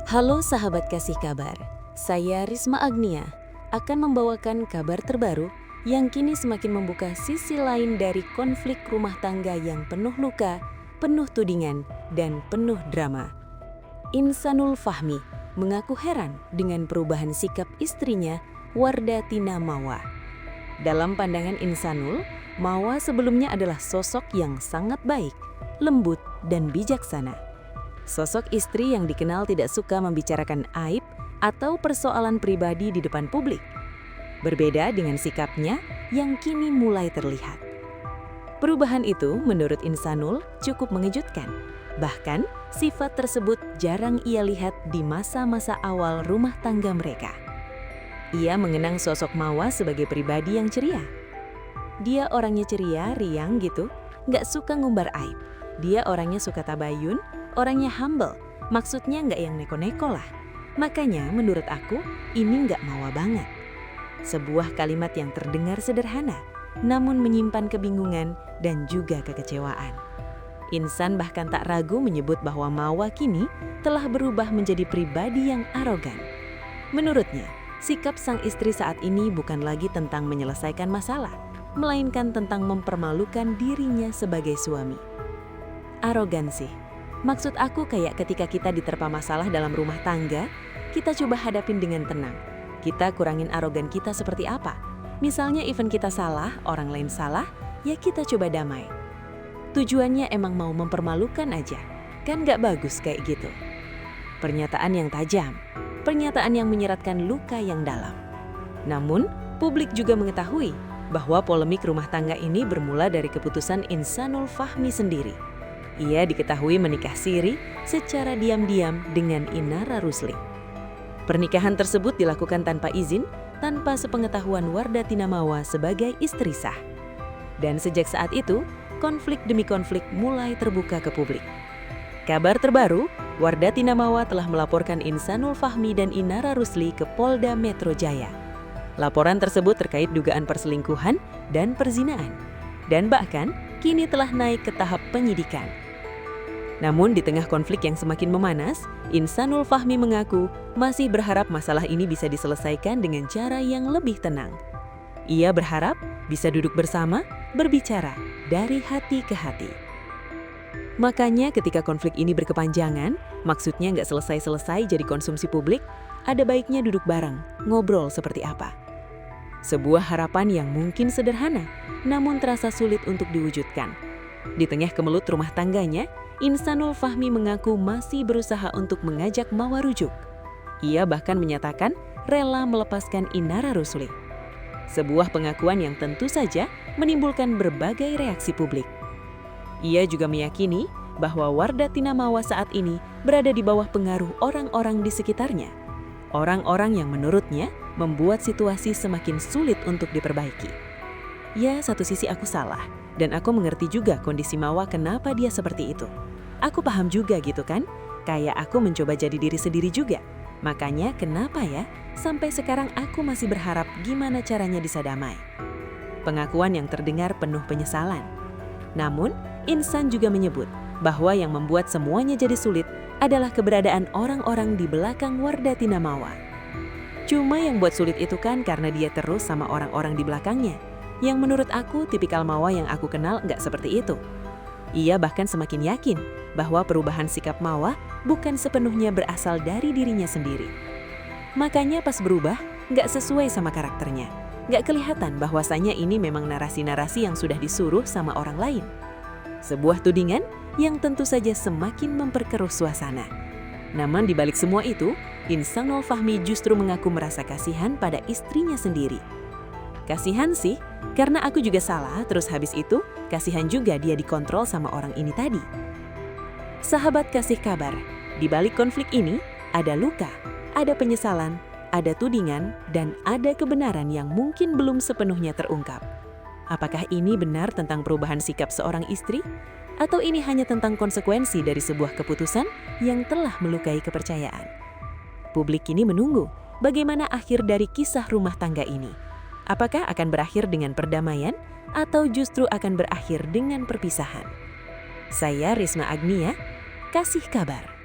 Halo sahabat kasih kabar, saya Risma Agnia akan membawakan kabar terbaru yang kini semakin membuka sisi lain dari konflik rumah tangga yang penuh luka, penuh tudingan, dan penuh drama. Insanul Fahmi mengaku heran dengan perubahan sikap istrinya, Wardatina Mawa. Dalam pandangan Insanul, Mawa sebelumnya adalah sosok yang sangat baik, lembut, dan bijaksana. Sosok istri yang dikenal tidak suka membicarakan aib atau persoalan pribadi di depan publik. Berbeda dengan sikapnya yang kini mulai terlihat. Perubahan itu menurut Insanul cukup mengejutkan. Bahkan sifat tersebut jarang ia lihat di masa-masa awal rumah tangga mereka. Ia mengenang sosok Mawa sebagai pribadi yang ceria. Dia orangnya ceria, riang gitu, nggak suka ngumbar aib. Dia orangnya suka tabayun, orangnya humble, maksudnya nggak yang neko-neko lah. Makanya menurut aku ini nggak Mawa banget. Sebuah kalimat yang terdengar sederhana, namun menyimpan kebingungan dan juga kekecewaan. Insan bahkan tak ragu menyebut bahwa Mawa kini telah berubah menjadi pribadi yang arogan. Menurutnya, sikap sang istri saat ini bukan lagi tentang menyelesaikan masalah, melainkan tentang mempermalukan dirinya sebagai suami. Arogansi. Maksud aku kayak ketika kita diterpa masalah dalam rumah tangga, kita coba hadapin dengan tenang. Kita kurangin arogan kita seperti apa? Misalnya even kita salah, orang lain salah, ya kita coba damai. Tujuannya emang mau mempermalukan aja, kan gak bagus kayak gitu. Pernyataan yang tajam, pernyataan yang menyeratkan luka yang dalam. Namun, publik juga mengetahui bahwa polemik rumah tangga ini bermula dari keputusan Insanul Fahmi sendiri. Ia diketahui menikah siri secara diam-diam dengan Inara Rusli. Pernikahan tersebut dilakukan tanpa izin, tanpa sepengetahuan Wardatina Mawa sebagai istri sah. Dan sejak saat itu, konflik demi konflik mulai terbuka ke publik. Kabar terbaru, Wardatina Mawa telah melaporkan Insanul Fahmi dan Inara Rusli ke Polda Metro Jaya. Laporan tersebut terkait dugaan perselingkuhan dan perzinaan. Dan bahkan, kini telah naik ke tahap penyidikan. Namun di tengah konflik yang semakin memanas, Insanul Fahmi mengaku masih berharap masalah ini bisa diselesaikan dengan cara yang lebih tenang. Ia berharap bisa duduk bersama, berbicara dari hati ke hati. Makanya ketika konflik ini berkepanjangan, maksudnya nggak selesai-selesai jadi konsumsi publik, ada baiknya duduk bareng, ngobrol seperti apa. Sebuah harapan yang mungkin sederhana, namun terasa sulit untuk diwujudkan. Di tengah kemelut rumah tangganya, Insanul Fahmi mengaku masih berusaha untuk mengajak Mawa rujuk. Ia bahkan menyatakan rela melepaskan Inara Rusli. Sebuah pengakuan yang tentu saja menimbulkan berbagai reaksi publik. Ia juga meyakini bahwa Wardatina Mawa saat ini berada di bawah pengaruh orang-orang di sekitarnya. Orang-orang yang menurutnya membuat situasi semakin sulit untuk diperbaiki. Ya, satu sisi aku salah, dan aku mengerti juga kondisi Mawa kenapa dia seperti itu. Aku paham juga gitu kan, kayak aku mencoba jadi diri sendiri juga. Makanya kenapa ya, sampai sekarang aku masih berharap gimana caranya bisa damai. Pengakuan yang terdengar penuh penyesalan. Namun, Insan juga menyebut bahwa yang membuat semuanya jadi sulit adalah keberadaan orang-orang di belakang Wardatina Mawa. Cuma yang buat sulit itu kan karena dia terus sama orang-orang di belakangnya. Yang menurut aku tipikal Mawa yang aku kenal nggak seperti itu. Ia bahkan semakin yakin bahwa perubahan sikap Mawa bukan sepenuhnya berasal dari dirinya sendiri. Makanya pas berubah, nggak sesuai sama karakternya. Nggak kelihatan bahwasanya ini memang narasi-narasi yang sudah disuruh sama orang lain. Sebuah tudingan yang tentu saja semakin memperkeruh suasana. Namun di balik semua itu, Insanul Fahmi justru mengaku merasa kasihan pada istrinya sendiri. Kasihan sih, karena aku juga salah, terus habis itu, kasihan juga dia dikontrol sama orang ini tadi. Sahabat kasih kabar, di balik konflik ini, ada luka, ada penyesalan, ada tudingan, dan ada kebenaran yang mungkin belum sepenuhnya terungkap. Apakah ini benar tentang perubahan sikap seorang istri? Atau ini hanya tentang konsekuensi dari sebuah keputusan yang telah melukai kepercayaan? Publik kini menunggu bagaimana akhir dari kisah rumah tangga ini. Apakah akan berakhir dengan perdamaian atau justru akan berakhir dengan perpisahan? Saya Risma Agnia, kasih kabar.